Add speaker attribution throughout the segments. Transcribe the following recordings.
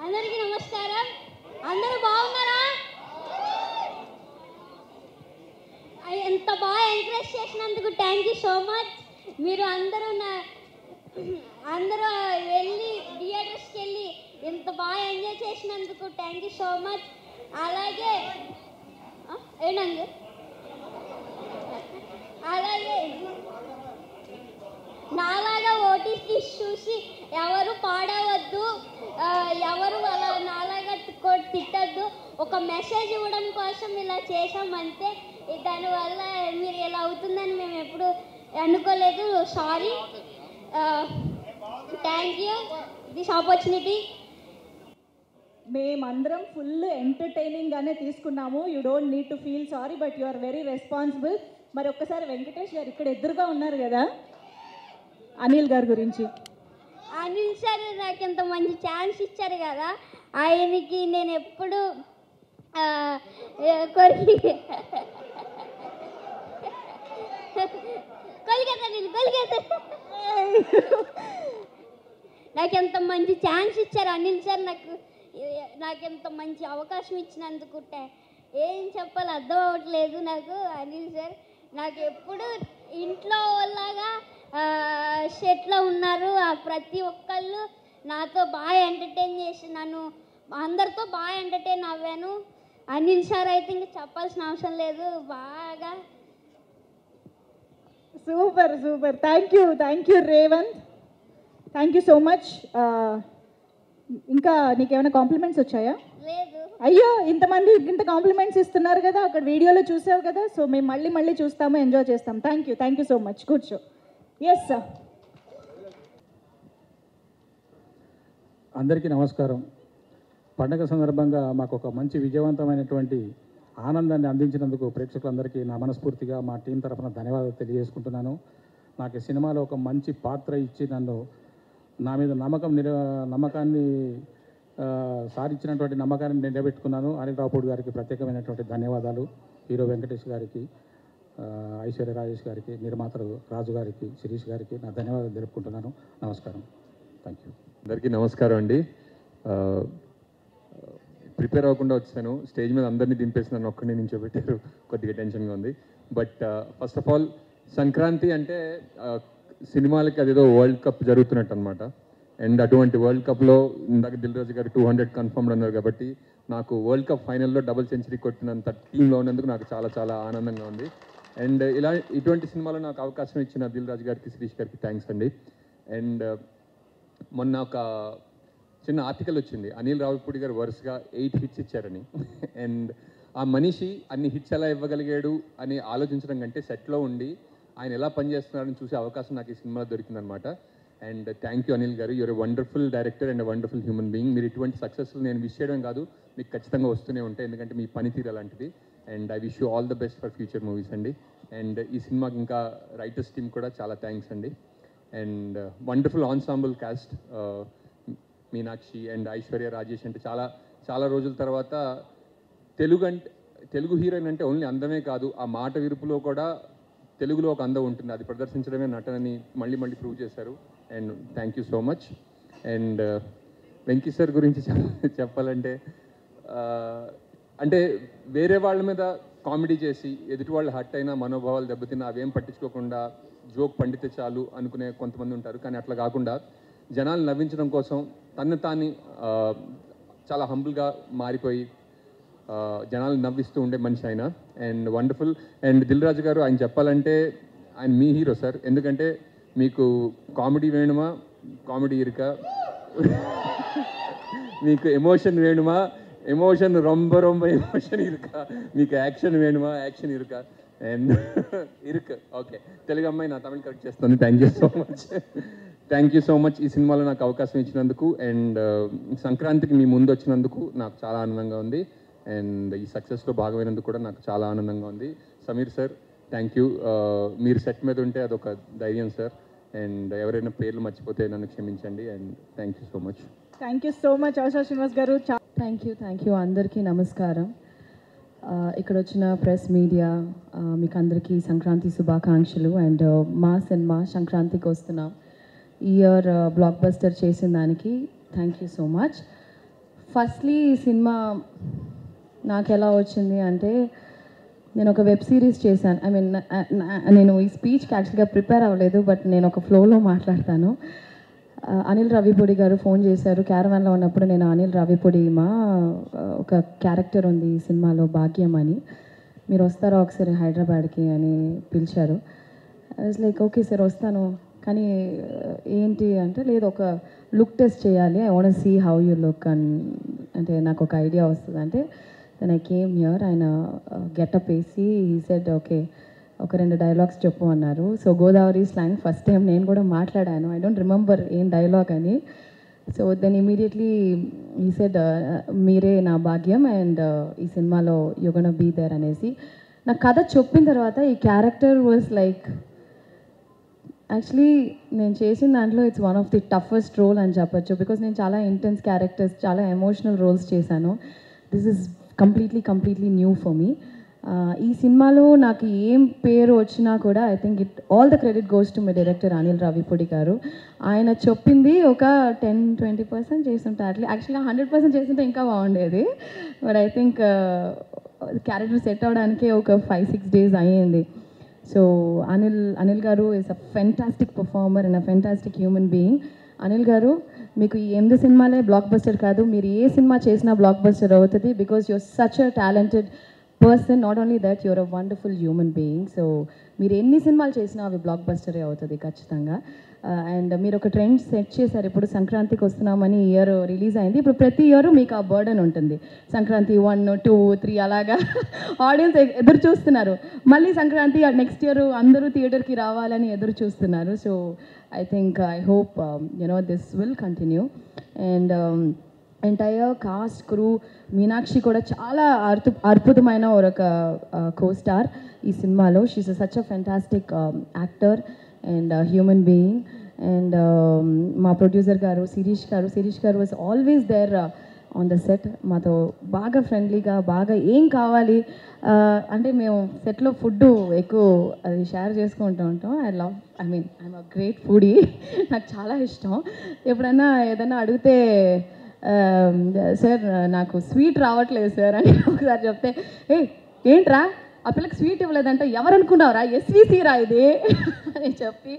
Speaker 1: అందరికీ నమస్కారం. అందరూ బాగున్నారా? ఎంత బాగా ఎంకరేజ్ చేసినందుకు థ్యాంక్ యూ సో మచ్. మీరు అందరూ వెళ్ళి థియేటర్స్కి వెళ్ళి ఎంత బాగా ఎంజాయ్ చేసినందుకు థ్యాంక్ యూ సో మచ్. అలాగే నాలాగా ఓటీటీ చూసి ఎవరు పాడవద్దు, ఎవరు అలా నాలాగా తిట్టద్దు. ఒక మెసేజ్ ఇవ్వడం కోసం ఇలా చేసామంతే. దానివల్ల మీరు ఇలా అవుతుందని మేము ఎప్పుడు అనుకోలేదు. Sorry. Thank you this opportunity.
Speaker 2: మేమందరం ఫుల్ ఎంటర్టైనింగ్గానే తీసుకున్నాము. You don't need to feel sorry, but you are very responsible. మరి ఒక్కసారి వెంకటేష్ గారు ఇక్కడ ఎదురుగా ఉన్నారు కదా, అనిల్ గారి గురించి.
Speaker 1: అనిల్ సార్ నాకు ఇంత మంచి ఛాన్స్ ఇచ్చారు కదా, ఆయనకి నేను ఎప్పుడు నాకు ఎంత మంచి ఛాన్స్ ఇచ్చారు అనిల్ సార్. నాకు ఎంత మంచి అవకాశం ఇచ్చినందుకు ఏం చెప్పాలి అర్థం అవ్వట్లేదు నాకు. అనిల్ సార్ నాకు ఎప్పుడు ఇంట్లో వాళ్ళగా సెట్లో ఉన్నారు. ప్రతి ఒక్కళ్ళు నాతో బాగా ఎంటర్టైన్ చేసి నన్ను అందరితో బాగా ఎంటర్టైన్ అవ్వాను. అనిల్ సార్ అయితే ఇంకా చెప్పాల్సిన అవసరం లేదు. బాగా
Speaker 2: super super. Thank you Revanth. Thank you so much. ఇంకా నీకేమైనా కాంప్లిమెంట్స్ వచ్చాయా?
Speaker 1: లేదు.
Speaker 2: అయ్యో, ఇంతమంది ఇంత కాంప్లిమెంట్స్ ఇస్తున్నారు కదా, అక్కడ వీడియోలో చూసావు కదా. సో మేము మళ్ళీ చూస్తాము, ఎంజాయ్ చేస్తాం. Thank you so much. కూర్చో. Yes sir.
Speaker 3: అందరికీ నమస్కారం. పండగ సందర్భంగా మాకు ఒక మంచి విజయవంతమైనటువంటి ఆనందాన్ని అందించినందుకు ప్రేక్షకులందరికీ నా మనస్ఫూర్తిగా మా టీం తరఫున ధన్యవాదాలు తెలియజేసుకుంటున్నాను. నాకు ఈ సినిమాలో ఒక మంచి పాత్ర ఇచ్చి నన్ను నా మీద నమ్మకాన్ని సాధించినటువంటి నమ్మకాన్ని నిలబెట్టుకున్నాను. అనిల్ రావుపూడి గారికి ప్రత్యేకమైనటువంటి ధన్యవాదాలు. హీరో వెంకటేష్ గారికి, ఐశ్వర్య రాజేష్ గారికి, నిర్మాతలు రాజు గారికి, శిరీష్ గారికి నా ధన్యవాదాలు తెలుపుకుంటున్నాను. నమస్కారం. Thank you.
Speaker 4: అందరికీ నమస్కారం అండి. ప్రిపేర్ అవ్వకుండా వచ్చాను. స్టేజ్ మీద అందరినీ దింపేసి నన్ను ఒక్కడిని నించోబెట్టారు. కొద్దిగా టెన్షన్గా ఉంది. But first of all Sankranti అంటే సినిమాలకి అదేదో వరల్డ్ కప్ జరుగుతున్నట్టు అనమాట. అండ్ అటువంటి వరల్డ్ కప్లో ఇందాక దిల్ రాజు గారు 200 కన్ఫర్మ్డ్ అన్నారు కాబట్టి నాకు వరల్డ్ కప్ ఫైనల్లో డబుల్ సెంచరీ కొట్టినంత టీంలో ఉన్నందుకు నాకు చాలా ఆనందంగా ఉంది. అండ్ ఇటువంటి సినిమాలో నాకు అవకాశం ఇచ్చిన దిల్ రాజు గారికి, శిరీష్ గారికి థ్యాంక్స్ అండి. అండ్ మొన్న ఒక చిన్న ఆర్టికల్ వచ్చింది, అనిల్ రావుపూడి గారు వరుసగా 8 హిట్స్ ఇచ్చారని. అండ్ ఆ మనిషి అన్ని హిట్స్ ఎలా ఇవ్వగలిగాడు అని ఆలోచించడం కంటే సెట్లో ఉండి ఆయన ఎలా పనిచేస్తున్నారని చూసే అవకాశం నాకు ఈ సినిమాలో దొరికిందనమాట. And thank you Anil garu. You're a wonderful director and wonderful human being. మీరు ఇటువంటి సక్సెస్లు నేను విష్ చేయడం కాదు, మీకు ఖచ్చితంగా వస్తూనే ఉంటాయి, ఎందుకంటే మీ పనితీరు అలాంటిది. And I wish you all the best for future movies అండి. అండ్ ఈ సినిమాకి ఇంకా రైటర్స్ టీమ్ కూడా చాలా థ్యాంక్స్ అండి. And wonderful ensemble cost, Meenakshi and Aishwarya Rajesh అంటే చాలా రోజుల తర్వాత తెలుగు హీరోయిన్ అంటే ఓన్లీ అందమే కాదు, ఆ మాట విరుపులో కూడా తెలుగులో ఒక అందం ఉంటుంది. అది ప్రదర్శించడమే నటనని మళ్ళీ ప్రూవ్ చేశారు. And thank you so much. And Venky sir గురించి చెప్పాలంటే అంటే వేరే వాళ్ళ మీద కామెడీ చేసి ఎదుటి వాళ్ళు హర్ట్ అయినా, మనోభావాలు దెబ్బతిన్నా అవేం పట్టించుకోకుండా జోక్ పండితే చాలు అనుకునే కొంతమంది ఉంటారు. కానీ అట్లా కాకుండా జనాలు నవ్వించడం కోసం తాన్ని చాలా హంబుల్గా మారిపోయి జనాలు నవ్విస్తూ ఉండే మనిషి ఆయన. And wonderful. And Dil Raju గారు, ఆయన చెప్పాలంటే ఆయన మీ హీరో సార్. ఎందుకంటే మీకు కామెడీ వేణుమా, కామెడీ ఇరుక, మీకు ఎమోషన్ వేణుమా, ఎమోషన్ రొంబ ఎమోషన్ ఇరుక, మీకు యాక్షన్ వేణుమా, యాక్షన్ ఇరుక అండ్ ఇరుక్. ఓకే, తెలుగు అమ్మాయి నా తమిళ్ కరెక్ట్ చేస్తుంది. థ్యాంక్ యూ సో మచ్ ఈ సినిమాలో నాకు అవకాశం ఇచ్చినందుకు. అండ్ సంక్రాంతికి మీ ముందు వచ్చినందుకు నాకు చాలా ఆనందంగా ఉంది. అండ్ ఈ సక్సెస్లో భాగమైనందుకు కూడా నాకు చాలా ఆనందంగా ఉంది. Sameer sir thank you. మీరు సెట్ మీద ఉంటే అదొక ధైర్యం సార్. అండ్ ఎవరైనా పేర్లు మర్చిపోతే నన్ను క్షమించండి. And thank you so much.
Speaker 2: Thank you so much Asha Srinivas గారు.
Speaker 5: థ్యాంక్ యూ అందరికీ నమస్కారం. ఇక్కడ వచ్చిన ప్రెస్ మీడియా మీకు అందరికీ సంక్రాంతి శుభాకాంక్షలు. అండ్ మా సినిమా సంక్రాంతికి వస్తున్నాం. ఈ ఇయర్ బ్లాక్ బస్టర్ చేసిన దానికి thank you so much. Firstly ఈ సినిమా నాకు ఎలా వచ్చింది అంటే, నేను ఒక వెబ్ సిరీస్ చేశాను. ఐ మీన్ నేను ఈ స్పీచ్కి యాక్చువల్గా ప్రిపేర్ అవ్వలేదు, బట్ నేను ఒక ఫ్లోలో మాట్లాడతాను. అనిల్ రావిపూడి గారు ఫోన్ చేశారు క్యారవాన్లో ఉన్నప్పుడు. నేను అనిల్ రావిపూడి ఒక క్యారెక్టర్ ఉంది ఈ సినిమాలో, భాగ్యం అని, మీరు వస్తారా ఒకసారి హైదరాబాద్కి అని పిలిచారు. I was like okay sir వస్తాను, కానీ ఏంటి అంటే లేదు ఒక లుక్ టెస్ట్ చేయాలి, I want see how you look అంటే నాకు ఒక ఐడియా వస్తుంది అంటే. దెన్ ఐ కేమ్ హియర్, ఆయన గెటప్ వేసి హీ సెడ్ ఓకే ఒక 2 డైలాగ్స్ చెప్పు అన్నారు. So Godavari slang first time నేను కూడా మాట్లాడాను, ఐ డోంట్ రిమెంబర్ ఏం డైలాగ్ అని. So then immediately he said మీరే నా భాగ్యం అండ్ ఈ సినిమాలో యూ గోనా బీ దేర్ అనేసి. నా కథ చెప్పిన తర్వాత ఈ క్యారెక్టర్ వాజ్ లైక్, యాక్చువల్లీ నేను చేసిన దాంట్లో it's one of the toughest role అని చెప్పొచ్చు. బికాస్ నేను చాలా ఇంటెన్స్ క్యారెక్టర్స్, చాలా ఎమోషనల్ రోల్స్ చేశాను. This is completely new for me. ఈ సినిమాలో నాకు ఏం పేరు వచ్చినా కూడా I think all the credit goes to my director Anil Ravipudi garu. ఆయన చెప్పింది ఒక 10-20% చేస్తుంటే, యాక్చువల్గా 100% చేస్తుంటే ఇంకా బాగుండేది. But I think character set అవ్వడానికి ఒక 5-6 days అయ్యింది. So Anil garu is a fantastic performer and a fantastic human being. Anil garu మీకు ఈ 8 సినిమాలే బ్లాక్ బస్టర్ కాదు, మీరు ఏ సినిమా చేసినా బ్లాక్ బస్టర్ అవుతుంది. Because you're such a talented person, not only that you're a wonderful human being. So మీరు ఎన్ని సినిమాలు చేసినా అవి బ్లాక్ బస్టరే అవుతుంది ఖచ్చితంగా. అండ్ మీరు ఒక ట్రెండ్ సెట్ చేశారు. ఇప్పుడు సంక్రాంతికి వస్తున్నామని ఇయర్ రిలీజ్ అయింది. ఇప్పుడు ప్రతి ఇయర్ మీకు ఆ బర్డన్ ఉంటుంది, సంక్రాంతి 1, 2, 3 అలాగా ఆడియన్స్ ఎదురు చూస్తున్నారు. మళ్ళీ సంక్రాంతి నెక్స్ట్ ఇయర్ అందరూ థియేటర్కి రావాలని ఎదురు చూస్తున్నారు. So I think I hope this will continue. And entire cast crew, Meenakshi కూడా చాలా అద్భుతమైన ఒక కో-స్టార్ ఈ సినిమాలో. She's such a fantastic actor and human being. And మా producer garu Shirish garu was always there on the set. మాతో బాగా ఫ్రెండ్లీగా, బాగా ఏం కావాలి అంటే మేము సెట్లో ఫుడ్ ఎక్కువ అది షేర్ చేసుకుంటూ ఉంటాం. ఐఎమ్ అ గ్రేట్ ఫుడీ, నాకు చాలా ఇష్టం. ఎప్పుడైనా ఏదైనా అడిగితే సార్ నాకు స్వీట్ రావట్లేదు సార్ అని ఒకసారి చెప్తే, ఏంట్రా ఆ పిల్లకి స్వీట్ ఇవ్వలేదంటే ఎవరనుకున్నావురా, ఎస్విసి రా ఇది అని చెప్పి.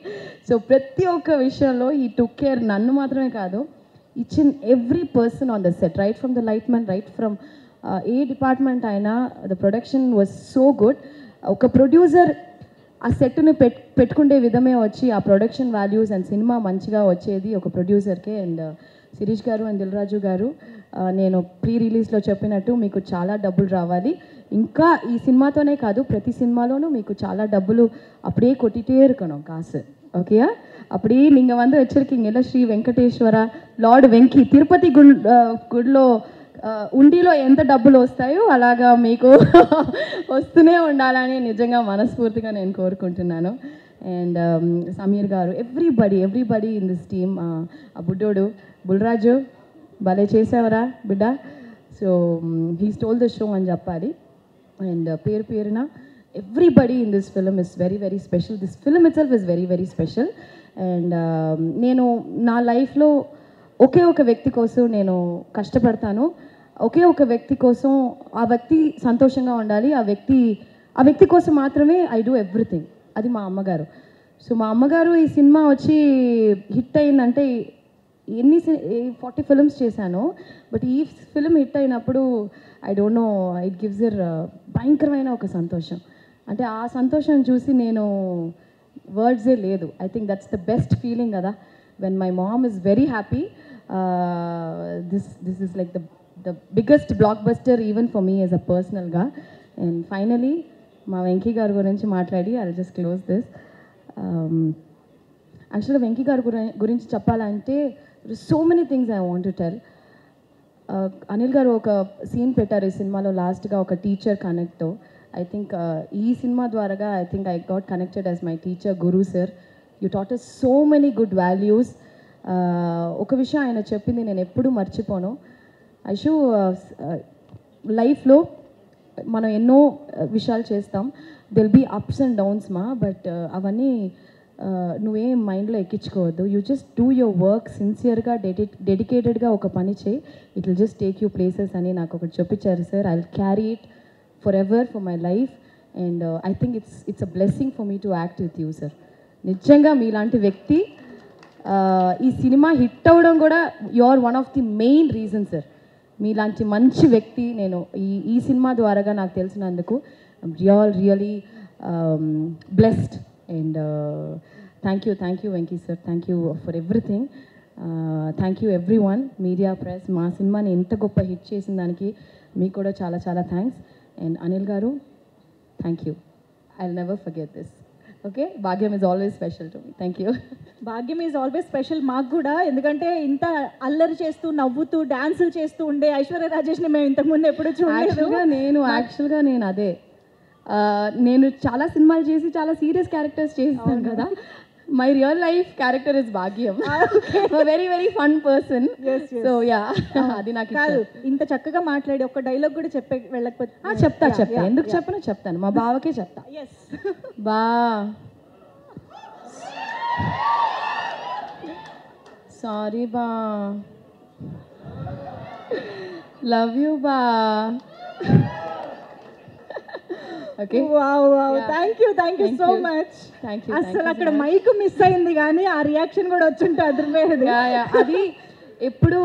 Speaker 5: సో ప్రతి ఒక్క విషయంలో ఈ టుక్ కేర్, నన్ను మాత్రమే కాదు, each and every person on the set, right from the light man, right from ఏ డిపార్ట్మెంట్ అయినా. The production was so good. ఒక ప్రొడ్యూసర్ ఆ సెట్ని పెట్టుకునే విధమే వచ్చి ఆ ప్రొడక్షన్ వాల్యూస్ అండ్ సినిమా మంచిగా వచ్చేది ఒక ప్రొడ్యూసర్కే. అండ్ శిరీష్ గారు అండ్ దిల్ రాజు గారు, నేను ప్రీ రిలీజ్లో చెప్పినట్టు మీకు చాలా డబ్బులు రావాలి. ఇంకా ఈ సినిమాతోనే కాదు, ప్రతి సినిమాలోనూ మీకు చాలా డబ్బులు அப்படியே கொட்டிட்டே இருக்கணும் காசு. ஓகேயா? அப்படியே நீங்கள் வந்து வச்சிருக்கீங்க இல்லை, ஸ்ரீ వెంకటేశ్వర లార్డ్ వెంకీ తిరుపతి గుడిలో ఉండిలో ఎంత డబ్బులు వస్తాయో అలాగా మీకు వస్తూనే ఉండాలని నిజంగా మనస్ఫూర్తిగా నేను కోరుకుంటున్నాను. అండ్ సమీర్ గారు, ఎవ్రీబడి ఇన్ దిస్ టీమ్, ఆ బుడ్డోడు బుల్రాజు భలే చేసావరా బిడ్డ. So he stole the show అని చెప్పాలి. అండ్ పేరున everybody in this film is very special. This film it self is very special. And నేను నా లైఫ్లో ఒకే ఒక వ్యక్తి కోసం నేను కష్టపడతాను. ఒకే ఒక వ్యక్తి కోసం, ఆ వ్యక్తి సంతోషంగా ఉండాలి, ఆ వ్యక్తి కోసం మాత్రమే ఐ డూ ఎవ్రీథింగ్. అది మా అమ్మగారు. సో మా అమ్మగారు ఈ సినిమా వచ్చి హిట్ అయిందంటే, 40 ఫిల్మ్స్ చేశాను, బట్ ఈ ఫిల్మ్ హిట్ అయినప్పుడు I don't know, it gives ఇర్ భయంకరమైన ఒక సంతోషం. అంటే ఆ సంతోషం చూసి నేను వర్డ్సే లేదు. I think that's the best feeling కదా, when my mom is very happy. This is like the biggest blockbuster even for me as a పర్సనల్గా. అండ్ ఫైనలీ మా వెంకీ గారి గురించి మాట్లాడి ఐ జస్ట్ క్లోజ్ దిస్. యాక్చువల్గా వెంకీ గారి గురించి చెప్పాలంటే so many things I want to tell. Anil garu ఒక సీన్ పెట్టారు ఈ సినిమాలో లాస్ట్గా, ఒక టీచర్ కనెక్ట్తో. ఐ థింక్ ఈ సినిమా ద్వారాగా I think I got connected as my teacher Guru sir. You taught us so many good values. ఒక విషయం ఆయన చెప్పింది నేను ఎప్పుడూ మర్చిపోను. ఐషు, లైఫ్లో మనం ఎన్నో విషయాలు చేస్తాం, there'll be ups and downs but అవన్నీ నువ్వేం మైండ్లో ఎక్కించుకోవద్దు. You just do your work సిన్సియర్గా డెడికేటెడ్గా ఒక పని చేయి, it will just take you places అని నాకు ఒకటి చెప్పించారు sir. I will carry it forever for my life and I think it's a blessing for me to act with you sir. నిజంగా మీలాంటి వ్యక్తి ఈ సినిమా హిట్ అవ్వడం కూడా you are one of the main reason sir. మీలాంటి మంచి వ్యక్తి నేను ఈ సినిమా ద్వారాగా నాకు తెలిసినందుకు really blessed and thank you Venky sir. Thank you for everything. Thank you everyone, media press. మా సినిమాని ఎంత గొప్ప హిట్ చేసిన దానికి మీకు కూడా చాలా చాలా థ్యాంక్స్. అండ్ అనిల్ గారు, thank you. I will never forget this. Okay, Bhagyam is always special to me. Thank you.
Speaker 2: Bhagyam is always special మాకు కూడా, ఎందుకంటే ఇంత అల్లరి చేస్తూ నవ్వుతూ డాన్సులు చేస్తూ ఉండే ఐశ్వర్య రాజేష్ని మేము ఇంతకుముందు ఎప్పుడు చూడలేదు.
Speaker 5: యాక్చువల్గా నేను అదే నేను చాలా సినిమాలు చేసి చాలా సీరియస్ క్యారెక్టర్స్ చేస్తాను కదా. My real life character is Bhagyam. Very very fun person. So yeah, అది నాకు
Speaker 2: కాదు, ఇంత చక్కగా మాట్లాడి ఒక డైలాగ్ కూడా చెప్పే వెళ్ళకపోతే
Speaker 5: చెప్తా ఎందుకు చెప్పను చెప్తాను. మా బావకే చెప్తా. బా సారీ బా, లవ్ యూ బా. Okay,
Speaker 2: thank you so much. అసలు అక్కడ మైక్ మిస్ అయింది కానీ ఆ రియాక్షన్ కూడా వచ్చుంటే అదిరిపోయేది.
Speaker 5: అది ఎప్పుడు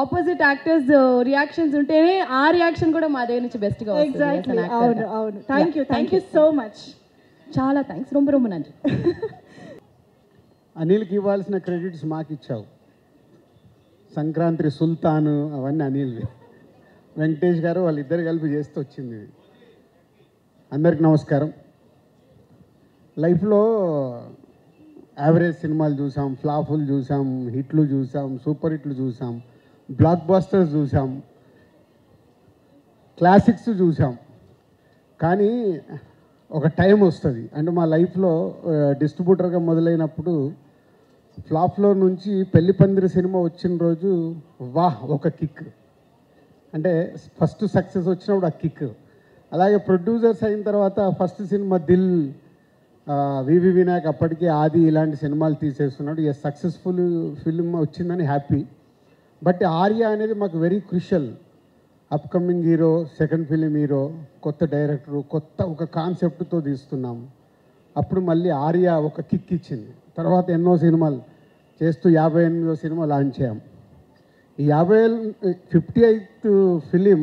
Speaker 5: ఆపోజిట్ యాక్టర్స్ రియాక్షన్స్ ఉంటేనే ఆ రియాక్షన్ కూడా మా దగ్గర నుంచి బెస్ట్గా వస్తుంది.
Speaker 2: ఎగ్జాక్ట్లీ, అవును. Thank you so much.
Speaker 5: చాలా థ్యాంక్స్. రొంబ రొంబ నండి.
Speaker 6: అనిల్కి ఇవ్వాల్సిన క్రెడిట్స్ మాకు ఇచ్చావు. సంక్రాంతి సుల్తాను అవన్నీ అనిల్వి. వెంకటేష్ గారు వాళ్ళిద్దరు కలిపి చేస్తూ వచ్చింది ఇది. అందరికి నమస్కారం. లైఫ్లో యావరేజ్ సినిమాలు చూసాం, ఫ్లాపులు చూసాం, హిట్లు చూసాం, సూపర్ హిట్లు చూసాం, బ్లాక్ బస్టర్స్ చూసాం, క్లాసిక్స్ చూసాం. కానీ ఒక టైం వస్తుంది, అంటే మా లైఫ్లో డిస్ట్రిబ్యూటర్గా మొదలైనప్పుడు ఫ్లాప్లో నుంచి పెళ్లి పందిరి సినిమా వచ్చిన రోజు వాహ్ ఒక కిక్, అంటే ఫస్ట్ సక్సెస్ వచ్చినప్పుడు ఆ కిక్. అలాగే ప్రొడ్యూసర్స్ అయిన తర్వాత ఫస్ట్ సినిమా దిల్, వివి వినాయక్ అప్పటికే ఆది ఇలాంటి సినిమాలు తీసేస్తున్నాడు. సక్సెస్ఫుల్ ఫిల్మ్ వచ్చిందని హ్యాపీ. బట్ ఆర్య అనేది మాకు very crucial. Upcoming hero, second film hero, కొత్త డైరెక్టరు, కొత్త ఒక కాన్సెప్ట్తో తీస్తున్నాము. అప్పుడు మళ్ళీ ఆర్య ఒక కిక్ ఇచ్చింది. తర్వాత ఎన్నో సినిమాలు చేస్తూ 58వ సినిమా లాంచ్ చేయం. ఈ 58th ఫిలిం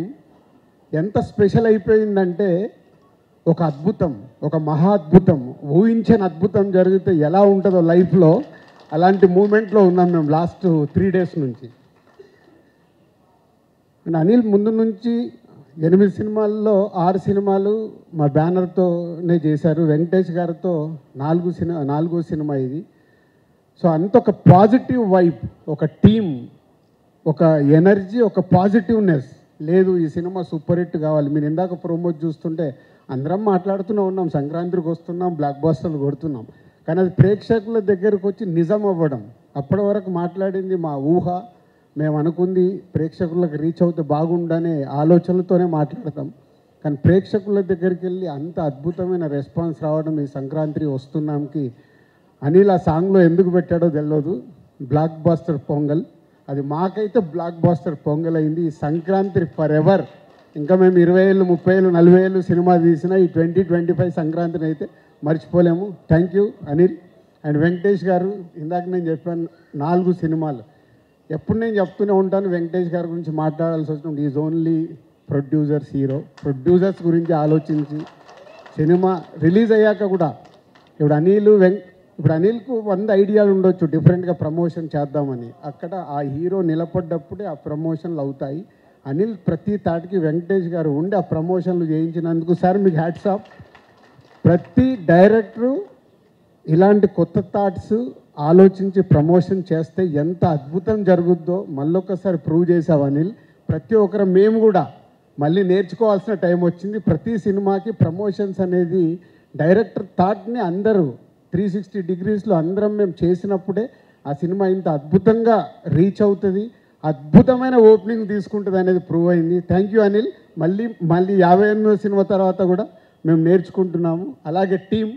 Speaker 6: ఎంత స్పెషల్ అయిపోయిందంటే ఒక అద్భుతం, ఒక మహా అద్భుతం, ఊహించని అద్భుతం జరిగితే ఎలా ఉంటుందో లైఫ్లో అలాంటి మూమెంట్లో ఉన్నాం మేము లాస్ట్ 3 days నుంచి. అండ్ అనిల్ ముందు నుంచి 8 సినిమాల్లో 6 సినిమాలు మా బ్యానర్తోనే చేశారు. వెంకటేష్ గారితో 4వ సినిమా ఇది. సో అంత ఒక పాజిటివ్ వైబ్, ఒక టీమ్, ఒక ఎనర్జీ, ఒక పాజిటివ్నెస్. లేదు ఈ సినిమా సూపర్ హిట్ కావాలి. మీరు ఇందాక ప్రోమోట్ చూస్తుంటే అందరం మాట్లాడుతూనే ఉన్నాం, సంక్రాంతికి వస్తున్నాం, బ్లాక్ బస్టర్లు కొడుతున్నాం. కానీ అది ప్రేక్షకుల దగ్గరకు వచ్చి నిజం అవ్వడం. అప్పటి వరకు మాట్లాడింది మా ఊహ, మేము అనుకుంది ప్రేక్షకులకు రీచ్ అవుతే బాగుండనే ఆలోచనలతోనే మాట్లాడతాం. కానీ ప్రేక్షకుల దగ్గరికి వెళ్ళి అంత అద్భుతమైన రెస్పాన్స్ రావడం ఈ సంక్రాంతి వస్తున్నాంకి అనిల్ ఆ సాంగ్లో ఎందుకు పెట్టాడో తెలియదు. బ్లాక్ బస్టర్ పొంగల్, అది మాకైతే బ్లాక్ బస్టర్ పొంగల్ అయింది. ఈ సంక్రాంతి ఫర్ ఎవర్. ఇంకా మేము 20 ఏళ్ళు, 30 ఏళ్ళు, 40 ఏళ్ళు సినిమా తీసినా ఈ 2025 సంక్రాంతిని అయితే మర్చిపోలేము. Thank you Anil. And Venkatesh గారు, ఇందాక నేను చెప్పాను 4 సినిమాలు. ఎప్పుడు నేను చెప్తూనే ఉంటాను వెంకటేష్ గారి గురించి మాట్లాడాల్సి వచ్చినప్పుడు is only producers hero. Producers గురించి ఆలోచించి సినిమా రిలీజ్ అయ్యాక కూడా ఇప్పుడు అనిల్కు 100 ఐడియాలు ఉండొచ్చు డిఫరెంట్గా ప్రమోషన్ చేద్దామని. అక్కడ ఆ హీరో నిలబడ్డప్పుడే ఆ ప్రమోషన్లు అవుతాయి. అనిల్ ప్రతి తాటికి వెంకటేష్ గారు ఉండి ఆ ప్రమోషన్లు చేయించినందుకు సార్ మీకు హ్యాట్స్ ఆఫ్. ప్రతి డైరెక్టరు ఇలాంటి కొత్త థాట్స్ ఆలోచించి ప్రమోషన్ చేస్తే ఎంత అద్భుతం జరుగుద్దో మళ్ళొక్కసారి ప్రూవ్ చేసావు అనిల్. ప్రతి ఒక్కరు మేము కూడా మళ్ళీ నేర్చుకోవాల్సిన టైం వచ్చింది. ప్రతి సినిమాకి ప్రమోషన్స్ అనేది డైరెక్టర్ థాట్ని అందరూ 360 degreesలో అందరం మేము చేసినప్పుడే ఆ సినిమా ఇంత అద్భుతంగా రీచ్ అవుతుంది, అద్భుతమైన ఓపెనింగ్ తీసుకుంటుంది అనేది ప్రూవ్ అయింది. Thank you Anil. మళ్ళీ 58వ సినిమా తర్వాత కూడా మేము నేర్చుకుంటున్నాము. అలాగే టీం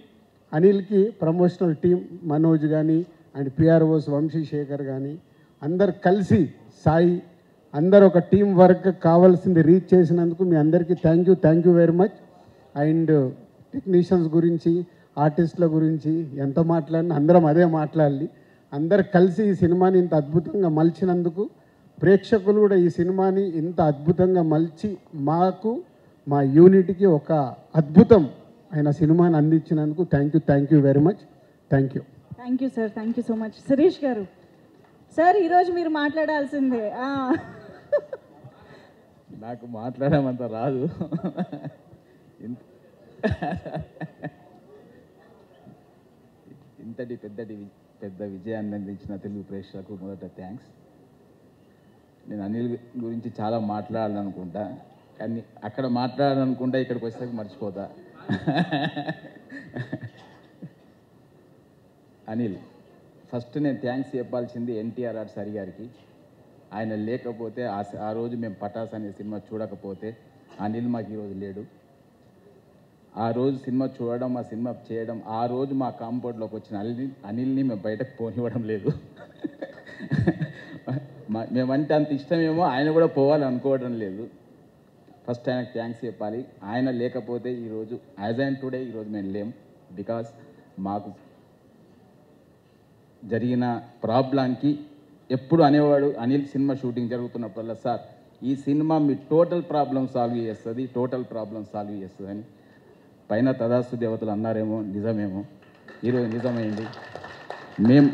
Speaker 6: అనిల్కి ప్రమోషనల్ టీం మనోజ్ కానీ అండ్ పిఆర్ఓస్ వంశీ శేఖర్ కానీ అందరు కలిసి సాయి అందరు ఒక టీం వర్క్ కావాల్సింది రీచ్ చేసినందుకు మీ అందరికీ thank you very much. And technicians గురించి ఆర్టిస్టుల గురించి ఎంత మాట్లాడినా అందరం అదే మాట్లాడాలి. అందరు కలిసి ఈ సినిమాని ఇంత అద్భుతంగా మలిచినందుకు, ప్రేక్షకులు కూడా ఈ సినిమాని ఇంత అద్భుతంగా మలిచి మాకు మా యూనిట్కి ఒక అద్భుతం అయిన సినిమాని అందించినందుకు thank you very much. Thank you
Speaker 2: sir, thank you so much. Sirish గారు సార్, ఈరోజు మీరు మాట్లాడాల్సిందే.
Speaker 7: నాకు మాట్లాడమంత రాదు. ఇంతటి పెద్ద విజయాన్ని అందించిన తెలుగు ప్రేక్షకులకు మొదట థ్యాంక్స్. నేను అనిల్ గురించి చాలా మాట్లాడాలనుకుంటా, కానీ అక్కడ మాట్లాడాలనుకుంటా ఇక్కడికి వచ్చేసరికి మర్చిపోతా. అనిల్, ఫస్ట్ నేను థ్యాంక్స్ చెప్పాల్సింది ఎన్టీఆర్ సరి గారికి. ఆయన లేకపోతే ఆ రోజు మేము పటాస్ అనే సినిమా చూడకపోతే అనిల్ మాకు ఈరోజు లేడు. ఆ రోజు సినిమా చూడడం, ఆ సినిమా చేయడం, ఆ రోజు మా కాంపౌండ్లోకి వచ్చిన అనిల్ని మేము బయటకు పోనివ్వడం లేదు. మేమంటే అంత ఇష్టమేమో, ఆయన కూడా పోవాలనుకోవడం లేదు. ఫస్ట్ ఆయనకు థ్యాంక్స్ చెప్పాలి. ఆయన లేకపోతే ఈరోజు యాజ్ అండ్ టుడే ఈరోజు మేము లేం. బికాస్ మాకు జరిగిన ప్రాబ్లంకి ఎప్పుడు అనేవాడు అనిల్ సినిమా షూటింగ్ జరుగుతున్నప్పుడల్లా, సార్ ఈ సినిమా మీ టోటల్ ప్రాబ్లం సాల్వ్ చేస్తుంది అని. పైన తదాస్తు దేవతలు అన్నారేమో, నిజమేమో, ఈరోజు నిజమైంది. మేము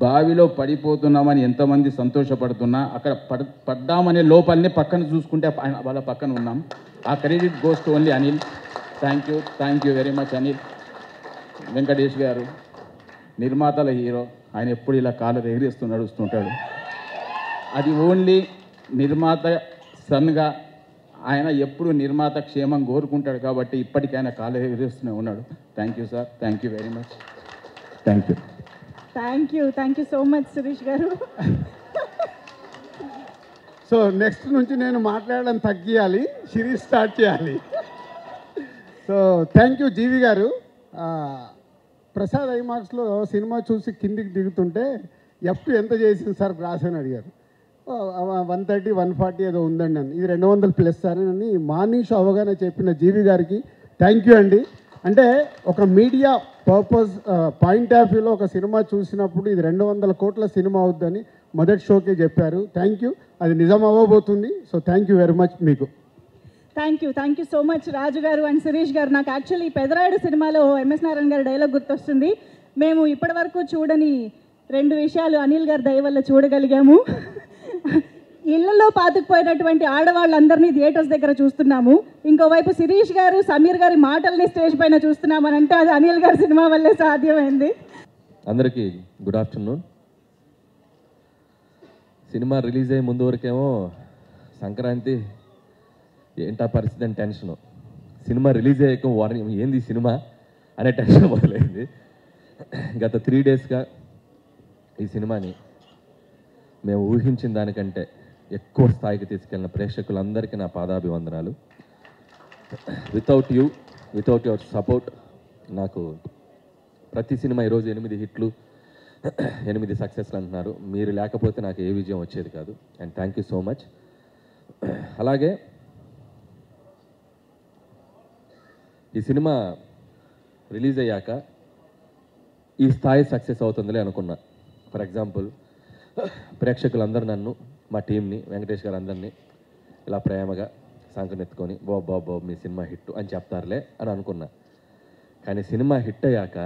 Speaker 7: బావిలో పడిపోతున్నామని ఎంతమంది సంతోషపడుతున్నా, అక్కడ పడ్డామనే లోపలనే పక్కన చూసుకుంటే వాళ్ళ పక్కన ఉన్నాం. ఆ credit goes to only Anil. Thank you very much Anil. Venkatesh గారు నిర్మాతల హీరో, ఆయన ఎప్పుడు ఇలా కాలు ఎగిరేస్తూ నడుస్తుంటాడు. అది ఓన్లీ నిర్మాత సన్గా ఆయన ఎప్పుడు నిర్మాత క్షేమం కోరుకుంటాడు కాబట్టి ఇప్పటికైనా కాలు ఎగిరేస్తూనే ఉన్నాడు. Thank you sir, thank you very much.
Speaker 2: Thank you so much Sirish garu.
Speaker 6: So next నుంచి నేను మాట్లాడడం తగ్గియాలి, సిరీస్ స్టార్ట్ చేయాలి. So thank you GV garu. Prasad ఐమాక్స్లో cinema చూసి కిందికి దిగుతుంటే F2 ఎంత చేసింది సార్ గ్రాస్ అని అడిగారు. 130, 140 ఏదో ఉందండి అని. ఇది 200+ సార్ అని మార్నింగ్ షో అవగానే చెప్పిన జీవి గారికి థ్యాంక్ యూ అండి. అంటే ఒక మీడియా పర్పస్ పాయింట్ ఆఫ్ వ్యూలో ఒక సినిమా చూసినప్పుడు ఇది 200 కోట్ల సినిమా అవుద్దని మొదటి షోకే చెప్పారు. థ్యాంక్ యూ, అది నిజం అవ్వబోతుంది. So thank you very much మీకు.
Speaker 2: Thank you so much Raju గారు అండ్ శిరీష్ గారు. నాకు యాక్చువల్లీ పెదరాయుడు సినిమాలో ఎంఎస్ నారాయణ గారి డైలాగ్ గుర్తొస్తుంది. మేము ఇప్పటివరకు చూడని 2 విషయాలు అనిల్ గారి దయ వల్ల చూడగలిగాము. ఇళ్లలో పాతుకుపోయినటువంటి ఆడవాళ్ళందరినీ థియేటర్స్ దగ్గర చూస్తున్నాము. ఇంకోవైపు శిరీష్ గారు, సమీర్ గారి మాటల్ని స్టేజ్ పైన చూస్తున్నామని అంటే అది అనిల్ గారి సినిమా వల్లే సాధ్యమైంది.
Speaker 8: అందరికీ గుడ్ ఆఫ్టర్నూన్. సినిమా రిలీజ్ అయ్యే ముందు వరకేమో సంక్రాంతి ఏంటా పరిస్థితి అని టెన్షను. సినిమా రిలీజ్ అయ్యాక వారిని ఏంది సినిమా అనే టెన్షన్ మొదలైంది. గత 3 డేస్గా ఈ సినిమాని మేము ఊహించిన దానికంటే ఎక్కువ స్థాయికి తీసుకెళ్ళిన ప్రేక్షకులందరికీ నా పాదాభివందనాలు. వితౌట్ యువర్ సపోర్ట్ నాకు ప్రతి సినిమా ఈరోజు 8 హిట్లు 8 సక్సెస్లు అంటున్నారు. మీరు లేకపోతే నాకు ఏ విజయం వచ్చేది కాదు. And thank you so much. అలాగే ఈ సినిమా రిలీజ్ అయ్యాక ఈ స్థాయి సక్సెస్ అవుతుందిలే అనుకున్నా. ఫర్ ఎగ్జాంపుల్, ప్రేక్షకులందరూ నన్ను, మా టీంని, వెంకటేష్ గారు అందరినీ ఇలా ప్రేమగా సంకనెత్తుకొని బాబు మీ సినిమా హిట్ అని చెప్తారులే అని అనుకున్నా. కానీ సినిమా హిట్ అయ్యాక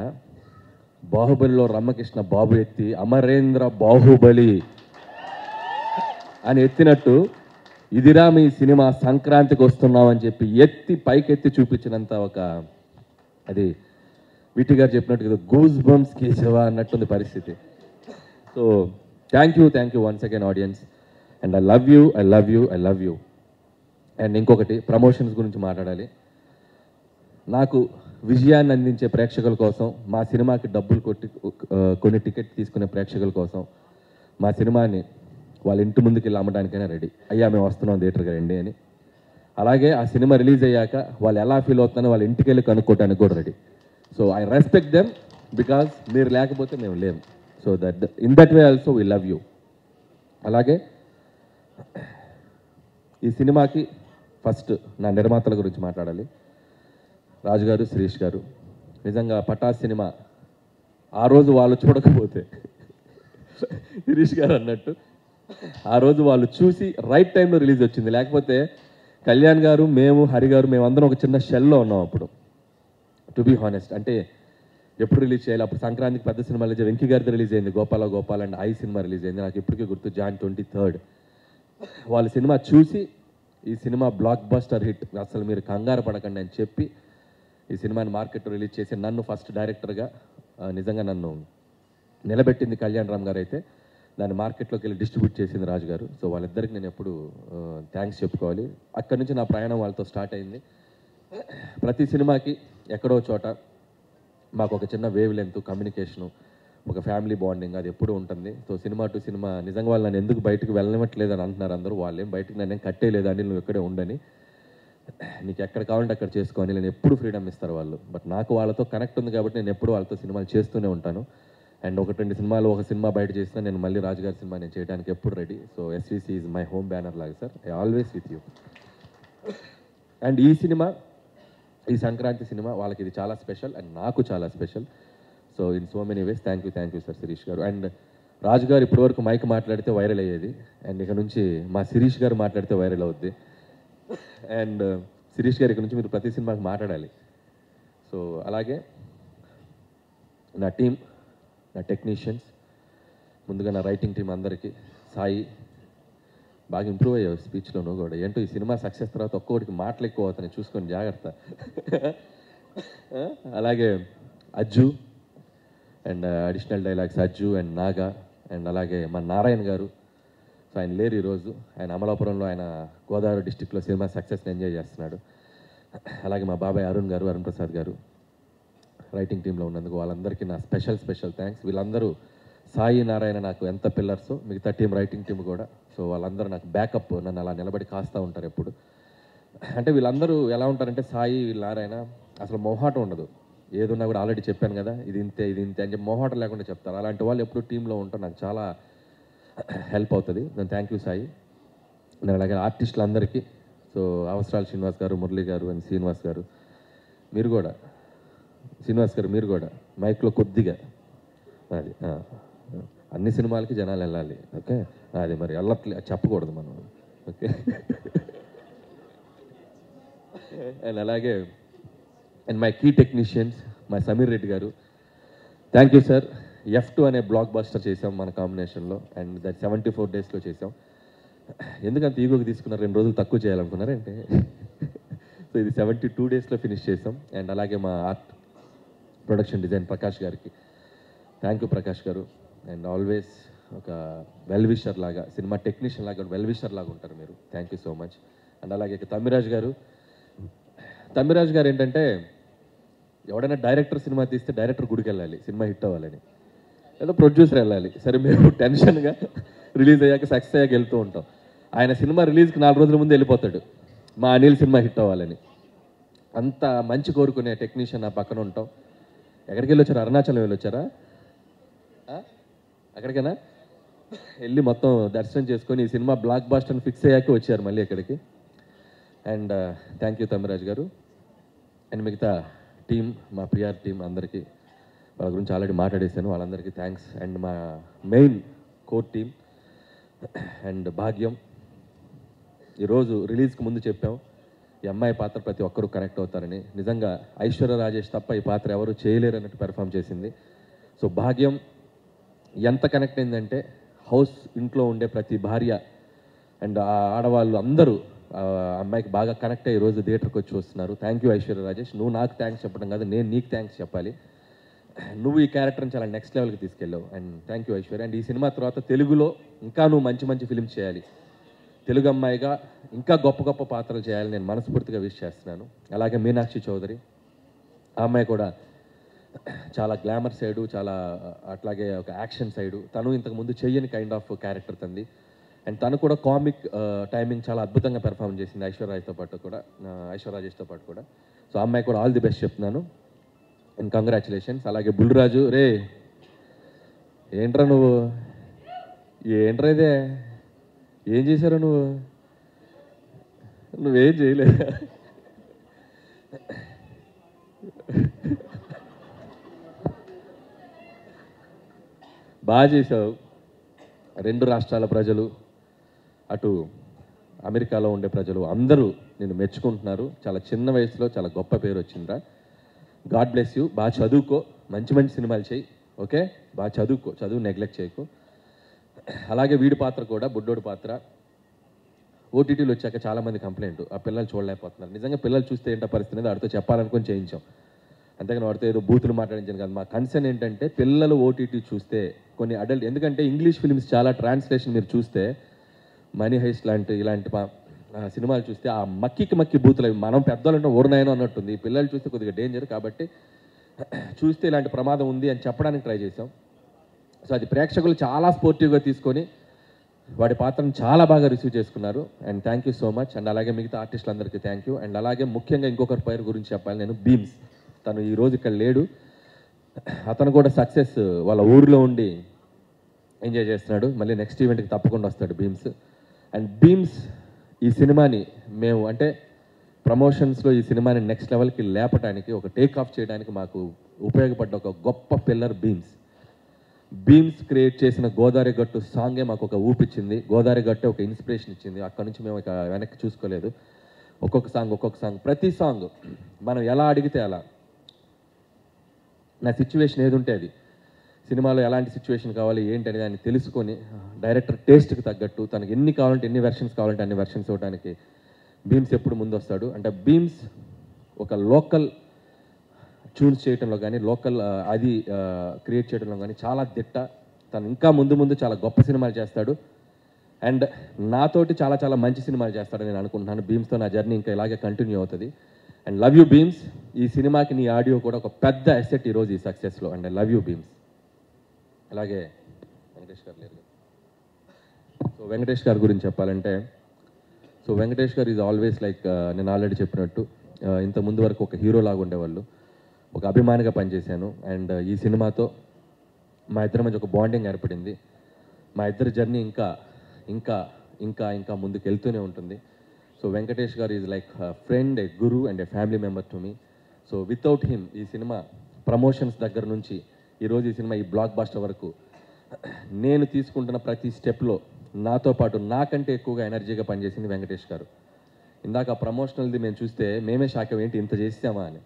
Speaker 8: బాహుబలిలో రమ్మకృష్ణ బాబు ఎత్తి అమరేంద్ర బాహుబలి అని ఎత్తినట్టు ఇదిరా మీ సినిమా సంక్రాంతికి వస్తున్నామని చెప్పి ఎత్తి పైకెత్తి చూపించినంత ఒక, అది విటి గారు చెప్పినట్టు గూస్ బంప్స్ కేశవా అన్నట్టుంది పరిస్థితి. So thank you once again audience. And I love you. And ఇంకొకటి, ప్రమోషన్స్ గురించి మాట్లాడాలి. నాకు విజయాన్ని అందించే ప్రేక్షకుల కోసం, మా సినిమాకి డబ్బులు కొన్ని టికెట్ తీసుకునే ప్రేక్షకుల కోసం మా సినిమాని వాళ్ళ ఇంటి ముందుకు వెళ్ళి అమ్మడానికైనా రెడీ. అయ్యా మేము వస్తున్నాం థియేటర్కి రండి అని. అలాగే ఆ సినిమా రిలీజ్ అయ్యాక వాళ్ళు ఎలా ఫీల్ అవుతున్నారో వాళ్ళ ఇంటికి వెళ్ళి కనుక్కోవడానికి కూడా ready. So I respect them because మీరు లేకపోతే మేము లేము. So that in that way also we love you. అలాగే ఈ సినిమాకి ఫస్ట్ నా నిర్మాతల గురించి మాట్లాడాలి. రాజు గారు, శిరీష్ గారు. నిజంగా పటాస్ సినిమా ఆ రోజు వాళ్ళు చూడకపోతే శిరీష్ గారు అన్నట్టు ఆ రోజు వాళ్ళు చూసి రైట్ టైంలో రిలీజ్ వచ్చింది. లేకపోతే కళ్యాణ్ గారు, మేము, హరి గారు, మేమందరం ఒక చిన్న షెల్లో ఉన్నాం అప్పుడు. టు బీ హానెస్ట్, అంటే ఎప్పుడు రిలీజ్ చేయాలి. అప్పుడు సంక్రాంతికి పెద్ద సినిమా రిలీజ్, వెంకీ గారిది రిలీజ్ అయింది, Gopala Gopal and I cinema release అయింది. నాకు ఇప్పటికీ గుర్తు, జాన్ 23rd. వాళ్ళ సినిమా చూసి ఈ సినిమా బ్లాక్ బస్టర్ హిట్, అసలు మీరు కంగారు పడకండి అని చెప్పి ఈ సినిమాని మార్కెట్లో రిలీజ్ చేసి నన్ను ఫస్ట్ డైరెక్టర్గా నిజంగా నన్ను నిలబెట్టింది కళ్యాణ్ రామ్ గారు. అయితే దాన్ని మార్కెట్లోకి వెళ్ళి డిస్ట్రిబ్యూట్ చేసింది రాజు గారు. సో వాళ్ళిద్దరికి నేను ఎప్పుడు థ్యాంక్స్ చెప్పుకోవాలి. అక్కడి నుంచి నా ప్రయాణం వాళ్ళతో స్టార్ట్ అయింది. ప్రతి సినిమాకి ఎక్కడో చోట మాకు ఒక చిన్న వేవ్ లెంత్, కమ్యూనికేషను, ఒక ఫ్యామిలీ బాండింగ్ అది ఎప్పుడూ ఉంటుంది. సో సినిమా టు సినిమా నిజంగా వాళ్ళు నన్ను ఎందుకు బయటకు వెళ్ళనివ్వట్లేదు అని అంటున్నారు అందరూ. వాళ్ళేం బయటకు నన్ను కట్టేయలేదు అని, నువ్వు ఇక్కడే ఉండని, నీకు ఎక్కడ కావాలంటే అక్కడ చేసుకోని నేను ఎప్పుడు ఫ్రీడమ్ ఇస్తారు వాళ్ళు. బట్ నాకు వాళ్ళతో కనెక్ట్ ఉంది కాబట్టి నేను ఎప్పుడు వాళ్ళతో సినిమాలు చేస్తూనే ఉంటాను. అండ్ 1-2 సినిమాలు, ఒక సినిమా బయట చేసినా నేను మళ్ళీ రాజుగారి సినిమా నేను చేయడానికి ఎప్పుడు ready. So SVC is my home banner లాగా sir, I always with you. And ఈ సినిమా, ఈ సంక్రాంతి సినిమా వాళ్ళకి ఇది చాలా స్పెషల్ అండ్ నాకు చాలా special. So in so many ways thank you sir Shirish garu. And రాజు గారు ఇప్పటివరకు మైక్ మాట్లాడితే వైరల్ అయ్యేది, అండ్ ఇక నుంచి మా శిరీష్ గారు మాట్లాడితే వైరల్ అవుద్ది. అండ్ శిరీష్ గారు ఇక నుంచి మీరు ప్రతి సినిమాకి మాట్లాడాలి. సో అలాగే నా టీం, నా టెక్నీషియన్స్, ముందుగా నా రైటింగ్ టీం అందరికీ, సాయి బాగా ఇంప్రూవ్ అయ్యావు స్పీచ్లో నువ్వు కూడా. ఏంటో ఈ సినిమా సక్సెస్ తర్వాత ఒక్కొక్కటికి మాటలు ఎక్కువ అవుతాయి, చూసుకొని జాగ్రత్త. అలాగే Ajju and additional dialogues Ajju and Naga, and అలాగే మా నారాయణ గారు. సో ఆయన లేరు ఈరోజు, ఆయన అమలాపురంలో, ఆయన గోదావరి డిస్టిక్లో సినిమా సక్సెస్ని ఎంజాయ్ చేస్తున్నాడు. అలాగే మా బాబాయ్ అరుణ్ గారు, అరుణ్ ప్రసాద్ గారు రైటింగ్ టీంలో ఉన్నందుకు వాళ్ళందరికీ నా స్పెషల్ థ్యాంక్స్. వీళ్ళందరూ, సాయి, నారాయణ నాకు ఎంత పిల్లర్సో మిగతా టీం, రైటింగ్ టీం కూడా. సో వాళ్ళందరూ నాకు బ్యాకప్, నన్ను అలా నిలబడి కాస్తూ ఉంటారు ఎప్పుడు. అంటే వీళ్ళందరూ ఎలా ఉంటారంటే, సాయి, వీళ్ళ నారాయణ అసలు మొహాటం ఉండదు. ఏదున్నా కూడా ఆల్రెడీ చెప్పాను కదా, ఇది ఇంతే అని చెప్పి మొహాటం లేకుండా చెప్తారు. అలాంటి వాళ్ళు ఎప్పుడు టీంలో ఉంటారు, నాకు చాలా హెల్ప్ అవుతుంది. నేను థ్యాంక్ యూ సాయి. నేను అలాగే ఆర్టిస్టులందరికీ, సో అవసరాలు శ్రీనివాస్ గారు, మురళి గారు అండ్ శ్రీనివాస్ గారు, మీరు కూడా, శ్రీనివాస్ గారు మీరు కూడా మైక్లో కొద్దిగా, అది అన్ని సినిమాలకి జనాలు వెళ్ళాలి, ఓకే, అది మరి వెళ్ళట్లే చెప్పకూడదు మనం, ఓకే. అండ్ అలాగే and my key technicians, my Sameer Reddy garu, thank you sir. F2 అనే బ్లాక్ బస్టర్ చేసాం మన కాంబినేషన్లో, అండ్ దట్ 74 daysలో చేసాం. ఎందుకంత ఈగోకి తీసుకున్నారు, 2 రోజులు తక్కువ చేయాలనుకున్నారంటే. సో ఇది 72 daysలో ఫినిష్ చేసాం. అండ్ అలాగే మా ఆర్ట్ ప్రొడక్షన్ డిజైన్ ప్రకాష్ గారికి థ్యాంక్ యూ ప్రకాష్ గారు. అండ్ ఆల్వేస్ ఒక వెల్ విషర్ లాగా, సినిమా టెక్నీషియన్ లాగా వెల్ విషర్ లాగా ఉంటారు మీరు. Thank you so much. And అలాగే తమ్మిరాజ్ గారు ఏంటంటే, ఎవడైనా డైరెక్టర్ సినిమా తీస్తే డైరెక్టర్ గుడికి వెళ్ళాలి సినిమా హిట్ అవ్వాలని, లేదా ప్రొడ్యూసర్ వెళ్ళాలి. సరే మేము టెన్షన్గా రిలీజ్ అయ్యాక, సక్సెస్ అయ్యాక వెళ్తూ ఉంటాం. ఆయన సినిమా రిలీజ్కి 4 రోజుల ముందు వెళ్ళిపోతాడు, మా అనిల్ సినిమా హిట్ అవ్వాలని. అంత మంచి కోరుకునే టెక్నీషియన్ నా పక్కన ఉంటాం. ఎక్కడికి వెళ్ళొచ్చారు? అరుణాచలం వెళ్ళొచ్చారా? అక్కడికైనా వెళ్ళి మొత్తం దర్శనం చేసుకొని ఈ సినిమా బ్లాక్ బాస్టర్ని ఫిక్స్ అయ్యాక వచ్చారు మళ్ళీ ఇక్కడికి. అండ్ థ్యాంక్ యూ తమ్మిరాజ్ గారు. అండ్ మిగతా టీం, మా ప్రియార్ టీం అందరికీ, వాళ్ళ గురించి ఆల్రెడీ మాట్లాడేశాను, వాళ్ళందరికీ థ్యాంక్స్. అండ్ మా మెయిన్ కోర్ టీం అండ్ భాగ్యం, ఈరోజు రిలీజ్కి ముందు చెప్పాం ఈ అమ్మాయి పాత్ర ప్రతి ఒక్కరూ కనెక్ట్ అవుతారని. నిజంగా ఐశ్వర్య రాజేష్ తప్ప ఈ పాత్ర ఎవరు చేయలేరు అన్నట్టు పెర్ఫామ్ చేసింది. సో భాగ్యం ఎంత కనెక్ట్ అయిందంటే, హౌస్ ఇంట్లో ఉండే ప్రతి భార్య అండ్ ఆడవాళ్ళు అందరూ అమ్మాయికి బాగా కనెక్ట్ అయ్యి ఈరోజు థియేటర్కి వచ్చి వస్తున్నారు. Thank you Aishwarya Rajesh. నువ్వు నాకు థ్యాంక్స్ చెప్పడం కాదు, నేను నీకు థ్యాంక్స్ చెప్పాలి. నువ్వు ఈ క్యారెక్టర్ని చాలా నెక్స్ట్ లెవెల్కి తీసుకెళ్ళావు. And thank you Aishwarya. And ఈ సినిమా తర్వాత తెలుగులో ఇంకా నువ్వు మంచి ఫిలిమ్స్ చేయాలి, తెలుగు అమ్మాయిగా ఇంకా గొప్ప పాత్రలు చేయాలని నేను మనస్ఫూర్తిగా విష్ చేస్తున్నాను. అలాగే మీనాక్షి చౌదరి, ఆ అమ్మాయి కూడా చాలా గ్లామర్ సైడు, చాలా అట్లాగే ఒక యాక్షన్ సైడు, తను ఇంతకుముందు చెయ్యని కైండ్ ఆఫ్ క్యారెక్టర్ తంది. అండ్ తను కూడా కామిక్ టైమింగ్ చాలా అద్భుతంగా పెర్ఫామ్ చేసింది ఐశ్వర్య రాజేష్తో పాటు కూడా. సో ఆ అమ్మాయి కూడా ఆల్ ది బెస్ట్ చెప్తున్నాను. And congratulations. అలాగే బుల్రాజు, రే ఏంట్రా నువ్వు, ఏంట్రా ఇదే, ఏం చేశారు నువ్వేం చేయలే. బాగా చేసావు. 2 రాష్ట్రాల ప్రజలు, అటు అమెరికాలో ఉండే ప్రజలు అందరూ నిన్ను మెచ్చుకుంటున్నారు. చాలా చిన్న వయసులో చాలా గొప్ప పేరు వచ్చిందిరా. God bless you. బాగా చదువుకో, మంచి మంచి సినిమాలు చేయి. ఓకే, బాగా చదువుకో, చదువు నెగ్లెక్ట్ చేయకు. అలాగే వీడి పాత్ర కూడా, బుడ్డోడి పాత్ర ఓటీటీలు వచ్చాక చాలామంది కంప్లైంట్, ఆ పిల్లలు చూడలేకపోతున్నారు. నిజంగా పిల్లలు చూస్తే ఏంటో పరిస్థితి అనేది వాడితో చెప్పాలనుకొని చేయించాం. అంతేగాని వాడితో ఏదో బూతులు మాట్లాడించాను కాదు. మా కన్సర్న్ ఏంటంటే పిల్లలు ఓటీటీ చూస్తే కొన్ని అడల్ట్, ఎందుకంటే ఇంగ్లీష్ ఫిల్మ్స్ చాలా ట్రాన్స్లేషన్ మీరు చూస్తే మనీ హైస్ట్ ఇలాంటి సినిమాలు చూస్తే ఆ మక్కి బూతులు అవి మనం పెద్దవాళ్ళంటే ఊరినాయనో అన్నట్టుంది. పిల్లలు చూస్తే కొద్దిగా డేంజర్, కాబట్టి చూస్తే ఇలాంటి ప్రమాదం ఉంది అని చెప్పడానికి ట్రై చేసాం. సో అది ప్రేక్షకులు చాలా స్పోర్టివ్గా తీసుకొని వాడి పాత్రను చాలా బాగా రిసీవ్ చేసుకున్నారు. And thank you so much. And అలాగే మిగతా ఆర్టిస్టులందరికీ థ్యాంక్ యూ. అండ్ అలాగే ముఖ్యంగా ఇంకొకరి పేరు గురించి చెప్పాలి నేను, బీమ్స్. తను ఈరోజు ఇక్కడ లేడు. అతను కూడా సక్సెస్ వాళ్ళ ఊరిలో ఉండి ఎంజాయ్ చేస్తున్నాడు. మళ్ళీ నెక్స్ట్ ఈవెంట్కి తప్పకుండా వస్తాడు బీమ్స్. అండ్ బీమ్స్ ఈ సినిమాని మేము అంటే ప్రమోషన్స్లో ఈ సినిమాని నెక్స్ట్ లెవెల్కి లేపడానికి, ఒక టేక్ ఆఫ్ చేయడానికి మాకు ఉపయోగపడ్డ ఒక గొప్ప పిల్లర్ బీమ్స్. బీమ్స్ క్రియేట్ చేసిన గోదావరి గట్టు సాంగే మాకు ఒక ఊపిచ్చింది. గోదావరి గట్టే ఒక ఇన్స్పిరేషన్ ఇచ్చింది. అక్కడ నుంచి మేము ఇక వెనక్కి చూసుకోలేదు. ఒక్కొక్క సాంగ్ ప్రతి సాంగ్ మనం ఎలా అడిగితే అలా, నా సిచ్యువేషన్ ఏది ఉంటే అది, సినిమాలో ఎలాంటి సిచ్యువేషన్ కావాలి ఏంటి అని దాన్ని తెలుసుకొని డైరెక్టర్ టేస్ట్కి తగ్గట్టు తనకి ఎన్ని కావాలంటే ఎన్ని వెర్షన్స్ కావాలంటే అన్ని వెర్షన్స్ ఇవ్వడానికి బీమ్స్ ఎప్పుడు ముందు వస్తాడు. అంటే బీమ్స్ ఒక లోకల్ ట్యూన్స్ చేయడంలో కానీ, లోకల్ అది క్రియేట్ చేయడంలో కానీ చాలా దిట్ట. తను ఇంకా ముందు చాలా గొప్ప సినిమాలు చేస్తాడు. అండ్ నాతోటి చాలా మంచి సినిమాలు చేస్తాడని నేను అనుకుంటున్నాను. బీమ్స్తో నా జర్నీ ఇంకా ఇలాగే కంటిన్యూ అవుతుంది. And love you Bheems. ఈ సినిమాకి నీ ఆడియో కూడా ఒక పెద్ద అసెట్ ఈరోజు ఈ సక్సెస్లో. And I love you Bheems. అలాగే వెంకటేష్ గారు లేరు. సో వెంకటేష్ గారి గురించి చెప్పాలంటే, సో వెంకటేష్ గారు ఈజ్ ఆల్వేస్ లైక్, నేను ఆల్రెడీ చెప్పినట్టు ఇంత ముందు వరకు ఒక హీరో లాగా ఉండేవాళ్ళు, ఒక అభిమానిగా పనిచేశాను. అండ్ ఈ సినిమాతో మా ఇద్దరి మధ్య ఒక బాండింగ్ ఏర్పడింది. మా ఇద్దరి జర్నీ ఇంకా ఇంకా ఇంకా ఇంకా ముందుకు వెళ్తూనే ఉంటుంది. సో వెంకటేష్ గారు is like friend, A Guru and A family member to me. So without him ఈ సినిమా ప్రమోషన్స్ దగ్గర నుంచి ఈరోజు ఈ సినిమా ఈ బ్లాక్ బాస్టర్ వరకు నేను తీసుకుంటున్న ప్రతి స్టెప్లో నాతో పాటు నాకంటే ఎక్కువగా ఎనర్జీగా పనిచేసింది వెంకటేష్ గారు. ఇందాక ప్రమోషనల్ది మేము చూస్తే మేమే షాక్ ఏంటి ఇంత చేసామా అని.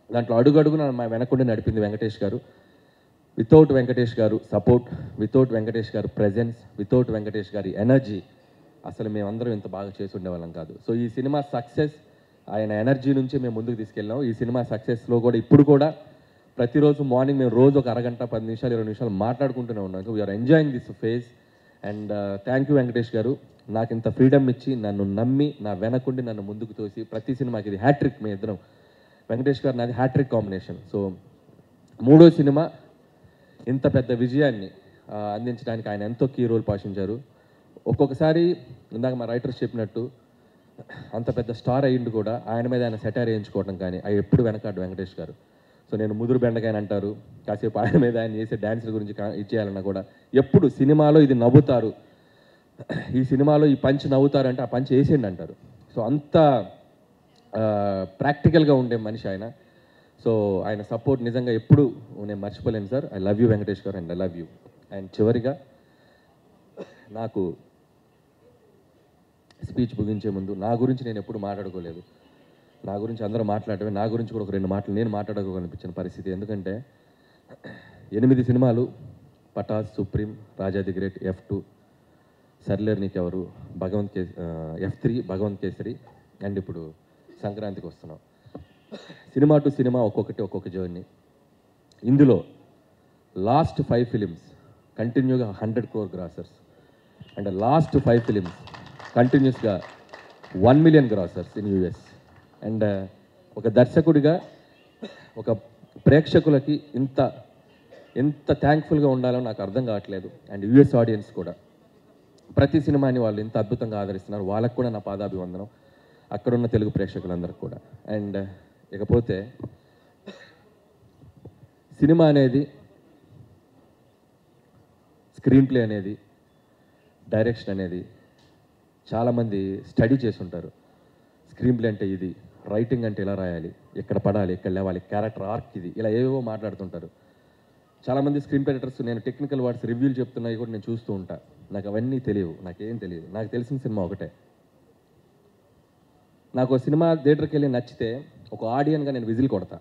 Speaker 8: దాంట్లో అడుగడుగున మా వెనకుండా నడిపింది వెంకటేష్ గారు. వితౌట్ వెంకటేష్ గారు సపోర్ట్, వితౌట్ వెంకటేష్ గారు ప్రెజెన్స్, వితౌట్ వెంకటేష్ గారి ఎనర్జీ అసలు మేమందరం ఇంత బాగా చేసి ఉండేవాళ్ళం కాదు. సో ఈ సినిమా సక్సెస్ ఆయన ఎనర్జీ నుంచి మేము ముందుకు తీసుకెళ్ళాం. ఈ సినిమా సక్సెస్లో కూడా ఇప్పుడు కూడా ప్రతిరోజు మార్నింగ్ మేము రోజు ఒక అరగంట 10 నిమిషాలు 20 నిమిషాలు మాట్లాడుకుంటూనే ఉన్నాం. So we're enjoying this phase. And thank you Venkatesh garu, నాకు ఇంత ఫ్రీడమ్ ఇచ్చి నన్ను నమ్మి నా వెనకుండి నన్ను ముందుకు తోసి ప్రతి సినిమాకి ఇది హ్యాట్రిక్. మీ ఇద్దరం వెంకటేష్ గారు నాది హ్యాట్రిక్ కాంబినేషన్. సో 3వ సినిమా ఇంత పెద్ద విజయాన్ని అందించడానికి ఆయన ఎంతో కీ రోల్ పోషించారు. ఒక్కొక్కసారి ఇందాక మా రైటర్స్ చెప్పినట్టు అంత పెద్ద స్టార్ అయ్యిండు కూడా ఆయన మీద ఆయన సెటైర్ వేయించుకోవడం కానీ అవి ఎప్పుడు వెనకాడు వెంకటేష్ గారు. సో నేను ముదురు బెండకాయని అంటారు, కాసేపు ఆయన మీద ఆయన చేసే డ్యాన్సుల గురించి ఇచ్చేయాలన్నా కూడా ఎప్పుడు సినిమాలో ఇది నవ్వుతారు, ఈ సినిమాలో ఈ పంచ్ నవ్వుతారు అంటే ఆ పంచ్ వేసేయండి అంటారు. సో అంత ప్రాక్టికల్గా ఉండే మనిషి ఆయన. సో ఆయన సపోర్ట్ నిజంగా ఎప్పుడు నేను మర్చిపోలేను sir. I love you Venkatesh గారు and I love you. And చివరిగా నాకు స్పీచ్ ముగించే ముందు నా గురించి నేను ఎప్పుడు మాట్లాడుకోలేదు. నా గురించి అందరూ మాట్లాడటమే, నా గురించి కూడా ఒక 2 మాటలు నేను మాట్లాడుకోవాలనిపించిన పరిస్థితి. ఎందుకంటే 8 సినిమాలు, Pataas, Supreme, Raja the great, F2, Sarileru Neekevvaru, F3, Bhagavanth Kesari, and ఇప్పుడు సంక్రాంతికి వస్తున్నాం. సినిమా టు సినిమా ఒక్కొక్క జర్నీ. ఇందులో లాస్ట్ 5 ఫిలిమ్స్ కంటిన్యూగా 100 crore grossers, and last 5 films కంటిన్యూస్గా 1 million గ్రాసర్స్ ఇన్ US. అండ్ ఒక దర్శకుడిగా ఒక ప్రేక్షకులకి ఎంత థ్యాంక్ఫుల్గా ఉండాలో నాకు అర్థం కావట్లేదు. అండ్ US ఆడియన్స్ కూడా ప్రతి సినిమాని వాళ్ళు ఎంత అద్భుతంగా ఆదరిస్తున్నారు. వాళ్ళకు కూడా నా పాదాభివందనం, అక్కడున్న తెలుగు ప్రేక్షకులందరికీ కూడా. అండ్ ఇకపోతే సినిమా అనేది, స్క్రీన్ ప్లే అనేది, డైరెక్షన్ అనేది చాలామంది స్టడీ చేసి ఉంటారు. స్క్రీన్ ప్లే అంటే ఇది, రైటింగ్ అంటే ఇలా రాయాలి, ఎక్కడ పడాలి, ఎక్కడ లేవాలి, క్యారెక్టర్ ఆర్క్ ఇది, ఇలా ఏవేవో మాట్లాడుతుంటారు. చాలామంది స్క్రీన్ ప్లే రైటర్స్ నేను టెక్నికల్ వర్డ్స్ రివ్యూలు చెప్తున్నాయి కూడా నేను చూస్తూ ఉంటా. నాకు అవన్నీ తెలియవు, నాకేం తెలియదు. నాకు తెలిసిన సినిమా ఒకటే. నాకు సినిమా థియేటర్కి వెళ్ళి నచ్చితే ఒక ఆడియన్గా నేను విజిల్ కొడతా,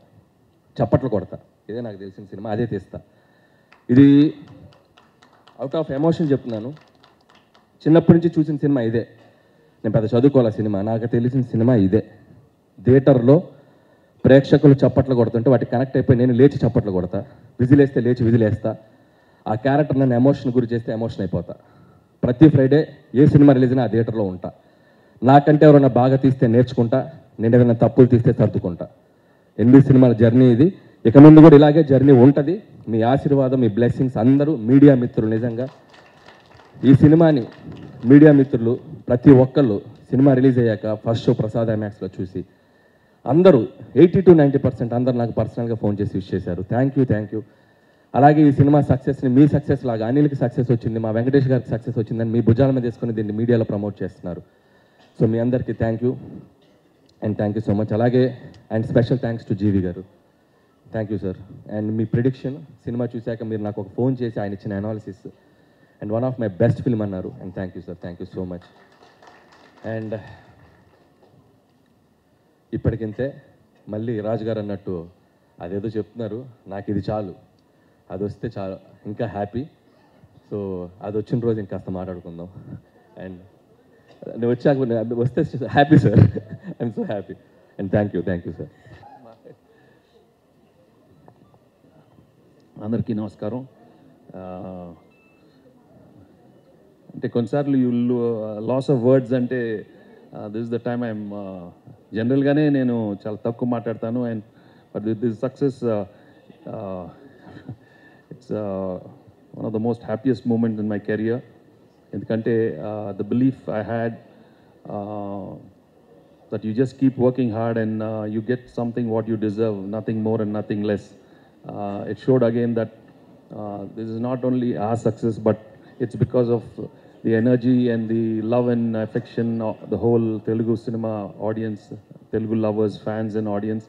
Speaker 8: చప్పట్లు కొడతా. ఇదే నాకు తెలిసిన సినిమా, అదే తీస్తా. ఇది అవుట్ ఆఫ్ ఎమోషన్ చెప్తున్నాను. చిన్నప్పటి నుంచి చూసిన సినిమా ఇదే. నేను పెద్ద చదువుకోవాలి సినిమా, నాకు తెలిసిన సినిమా ఇదే. థియేటర్లో ప్రేక్షకులు చప్పట్లు కొడుతుంటే వాటికి కనెక్ట్ అయిపోయి నేను లేచి చప్పట్లు కొడతా, విజిలేస్తే లేచి విజిలేస్తా. ఆ క్యారెక్టర్ నన్ను ఎమోషన్ గురి చేస్తే ఎమోషన్ అయిపోతా. ప్రతి ఫ్రైడే ఏ సినిమా రిలీజ్ అయినా ఆ థియేటర్లో ఉంటా. నాకంటే ఎవరైనా బాగా తీస్తే నేర్చుకుంటా, నేను ఏదైనా తప్పులు తీస్తే సర్దుకుంటా. 8 సినిమాల జర్నీ ఇది. ఇక ముందు కూడా ఇలాగే జర్నీ ఉంటుంది. మీ ఆశీర్వాదం, మీ బ్లెస్సింగ్స్ అందరూ మీడియా మిత్రులు, నిజంగా ఈ సినిమాని మీడియా మిత్రులు ప్రతి ఒక్కళ్ళు సినిమా రిలీజ్ అయ్యాక ఫస్ట్ షో ప్రసాద్ ఐమాక్స్లో చూసి అందరూ 80 to 90% అందరూ నాకు పర్సనల్గా ఫోన్ చేసి విష్ చేశారు. Thank you. అలాగే ఈ సినిమా సక్సెస్ని మీ సక్సెస్ లాగా అనిల్కి సక్సెస్ వచ్చింది, మా వెంకటేష్ గారికి సక్సెస్ వచ్చిందని మీ భుజాల మీద తీసుకొని దీన్ని మీడియాలో ప్రమోట్ చేస్తున్నారు. సో మీ అందరికీ థ్యాంక్ యూ సో మచ్. అలాగే and special thanks to GV గారు. Thank you sir. అండ్ మీ ప్రిడిక్షన్ సినిమా చూశాక మీరు నాకు ఒక ఫోన్ చేసి ఆయన ఇచ్చిన analysis and one of my best film అన్నారు. And thank you sir, thank you so much. And ఇప్పటికింతే. మళ్ళీ రాజు గారు అన్నట్టు అదేదో చెప్తున్నారు, నాకు ఇది చాలు, అది వస్తే చాలు, ఇంకా హ్యాపీ. సో అది వచ్చిన రోజు ఇంకాస్త మాట్లాడుకుందాం. అండ్ నేను వచ్చాక వస్తే happy sir, I'm so happy. And thank you sir.
Speaker 9: అందరికీ నమస్కారం. అంటే కొన్నిసార్లు యూ లాస్ ఆఫ్ వర్డ్స్ అంటే దిస్ ద టైమ్ ఐఎమ్ జనరల్గానే నేను చాలా తక్కువ మాట్లాడతాను. And but with this success it's one of the most happiest moment in my career. ఎందుకంటే the belief I had that you just keep working hard and you get something what you deserve, nothing more and nothing less. It showed again that this is not only our success, but it's because of the energy and the love and affection of the whole Telugu cinema audience, Telugu lovers, fans and audience.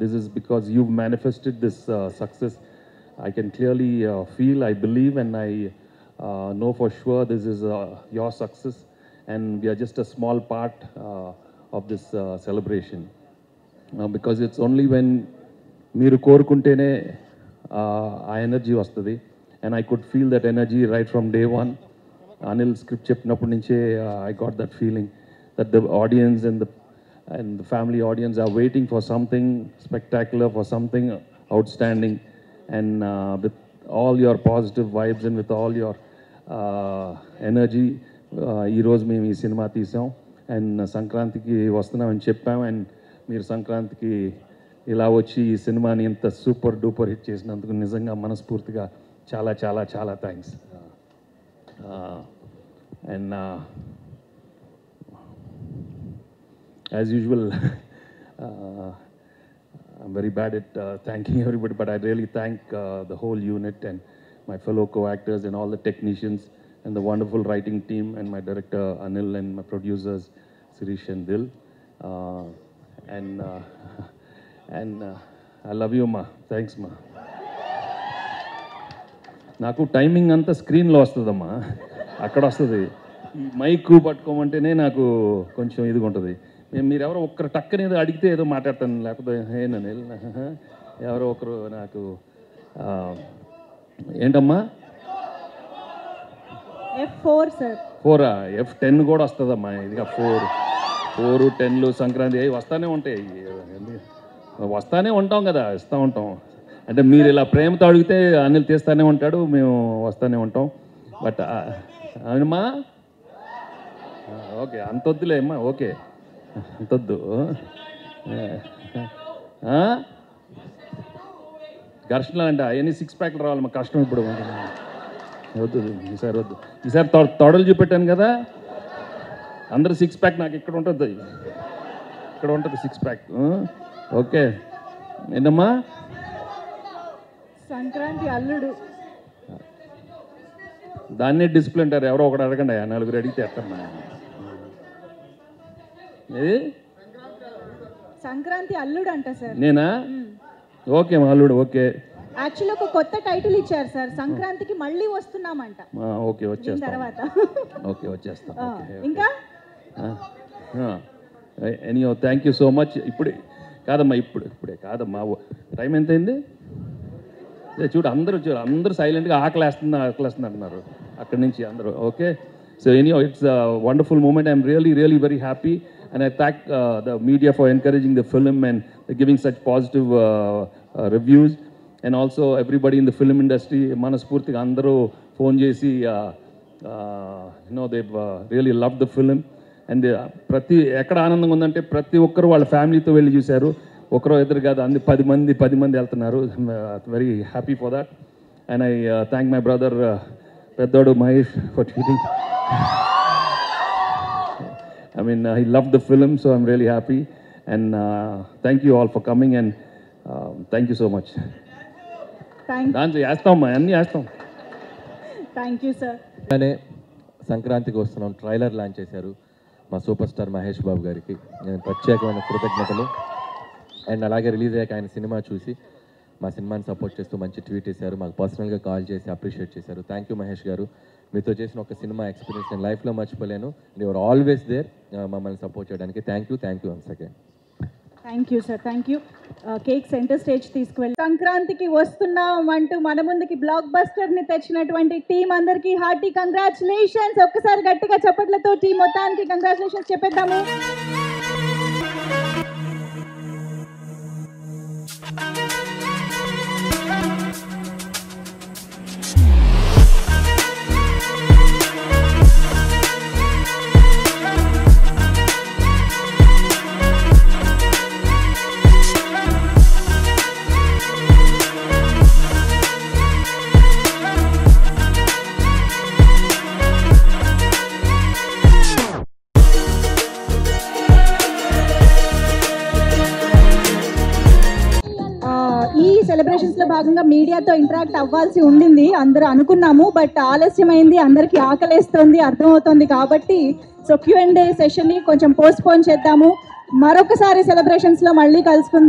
Speaker 9: This is because you've manifested this success. I can clearly feel, I believe, and I know for sure this is your success, and we are just a small part of this celebration. Because it's only when మీరు కోరుకుంటేనే ఆ energy వస్తుంది. And I could feel that energy right from day one. Anil script చెప్పినప్పటి నుంచే I got that feeling that the audience and the family audience are waiting for something spectacular, for something outstanding. And with all your positive vibes and with all your energy ఈరోజు మేము ఈ cinema తీసాం. And సంక్రాంతికి వస్తున్నామని చెప్పాం. And మీరు సంక్రాంతికి ఇలా వచ్చి ఈ సినిమాని ఇంత సూపర్ డూపర్ హిట్ చేసినందుకు నిజంగా మనస్ఫూర్తిగా చాలా చాలా చాలా thanks. And as usual I'm very bad at thanking everybody, but I really thank the whole unit and my fellow co-actors and all the technicians and the wonderful writing team and my director Anil and my producers Sirish and Dil. And I love you, ma. Thanks, ma. నాకు timing అంతా స్క్రీన్లో వస్తుందమ్మా, అక్కడ వస్తుంది. ఈ mic పట్టుకోమంటేనే నాకు కొంచెం ఇదిగా ఉంటుంది. మీరు ఎవరో ఒక్కరు టక్కని ఏదో అడిగితే ఏదో మాట్లాడతాను, లేకపోతే ఏనని ఎవరో ఒకరు నాకు ఏంటమ్మా
Speaker 2: F4 సార్,
Speaker 9: 4 F10 కూడా వస్తుందమ్మా. ఇదిగా 4 10 సంక్రాంతి అవి వస్తూనే ఉంటాయి. వస్తూనే ఉంటాం కదా, ఇస్తూ ఉంటాం. అంటే మీరు ఇలా ప్రేమతో అడిగితే అనిల్ తీస్తూనే ఉంటాడు, మేము వస్తూనే ఉంటాం. బట్ అవునమ్మా, ఓకే అంతొద్దులే అమ్మా, ఓకే అంతొద్దు. ఘర్షణలు అంటే అవన్నీ 6 ప్యాక్లు రావాలమ్మా, కష్టం ఇప్పుడు. వద్దు ఈసారి, వద్దు ఈసారి. తొడలు చూపెట్టాను కదా, అందరూ 6 ప్యాక్ నాకు ఇక్కడ ఉంటుంది, ఇక్కడ ఉంటుంది 6 ప్యాక్. ఓకే ఏంటమ్మా,
Speaker 2: సంక్రాంతి అల్లుడు.
Speaker 9: దాన్నే డిసిప్లిన్ అంటారు. ఎవరో ఒకటి అడగండి, నలుగురు అడిగితే ఎత్తమ్మా. ఏది
Speaker 2: సంక్రాంతి అల్లుడు అంట సార్.
Speaker 9: నేనా? ఓకే మా అల్లుడు. ఓకే,
Speaker 2: యాక్చువల్లీ ఒక కొత్త టైటిల్ ఇచ్చారు సార్, సంక్రాంతికి మళ్ళీ వస్తున్నామంట.
Speaker 9: ఓకే వచ్చేస్తాం
Speaker 2: తర్వాత
Speaker 9: ఓకే వచ్చేస్తాం.
Speaker 2: ఇంకా
Speaker 9: anyhow thank you so much. ఇప్పుడే కాదమ్మా, ఇప్పుడే కాదమ్మా. టైం ఎంత అయింది చూడు. అందరూ సైలెంట్గా ఆకలేస్తుంది అంటున్నారు అక్కడి నుంచి అందరూ. Okay, so anyhow it's wonderful moment. I'm really very happy and I thank the media for encouraging the film and giving such positive reviews, and also everybody in the film industry. Manaspurtiga andaru phone chesi they've really loved the film, and prati ekkada aanandam undante prati okkaru vaalla family tho velli chusaru. Okaro edru kaadu andi 10 mandi veltunnaru. Very happy for that, and I thank my brother Peddodu Mahesh for tweeting. I mean, he loved the film, so I'm really happy. And thank you all for coming, and thank you so much. Thank
Speaker 2: you, sir.
Speaker 8: సంక్రాంతికి వస్తున్నాం trailer launch చేశారు మా super star Mahesh Babu గారికి. నేను ప్రత్యేకమైన కృతజ్ఞతలు. And అలాగే release అయ్యాక ఆయన సినిమా చూసి మా సినిమాని సపోర్ట్ చేస్తూ మంచి ట్వీట్ చేశారు, మాకు పర్సనల్గా కాల్ చేసి అప్రిషియేట్ చేశారు. థ్యాంక్ యూ మహేష్ గారు. మీతో చేసిన ఒక సినిమా ఎక్స్పీరియన్స్ నేను లైఫ్లో మర్చిపోలేను. యువర్ ఆల్వేస్ దేర్ మమ్మల్ని సపోర్ట్ చేయడానికి. Thank you once again.
Speaker 2: Thank you sir, thank you. Cake centre stage తీసుకువెళ్ళి సంక్రాంతికి వస్తున్నాం అంటూ మన ముందుకి బ్లాక్ బస్టర్ని తెచ్చినటువంటి టీం అందరికీ హార్టీ కంగ్రాచులేషన్స్. ఒక్కసారి గట్టిగా చప్పట్లతో టీం మొత్తానికి కంగ్రాచులేషన్స్ చెప్పేద్దాము. సెలబ్రేషన్స్ లో భాగంగా మీడియాతో ఇంటరాక్ట్ అవ్వాల్సి ఉండింది, అందరూ అనుకున్నాము. బట్ ఆలస్యమైంది, అందరికీ ఆకలేస్తుంది అర్థమవుతుంది కాబట్టి సో Q&A సెషన్ ని కొంచెం పోస్ట్ పోన్ చేద్దాము. మరొకసారి సెలబ్రేషన్స్ లో మళ్ళీ కలుసుకుందాం.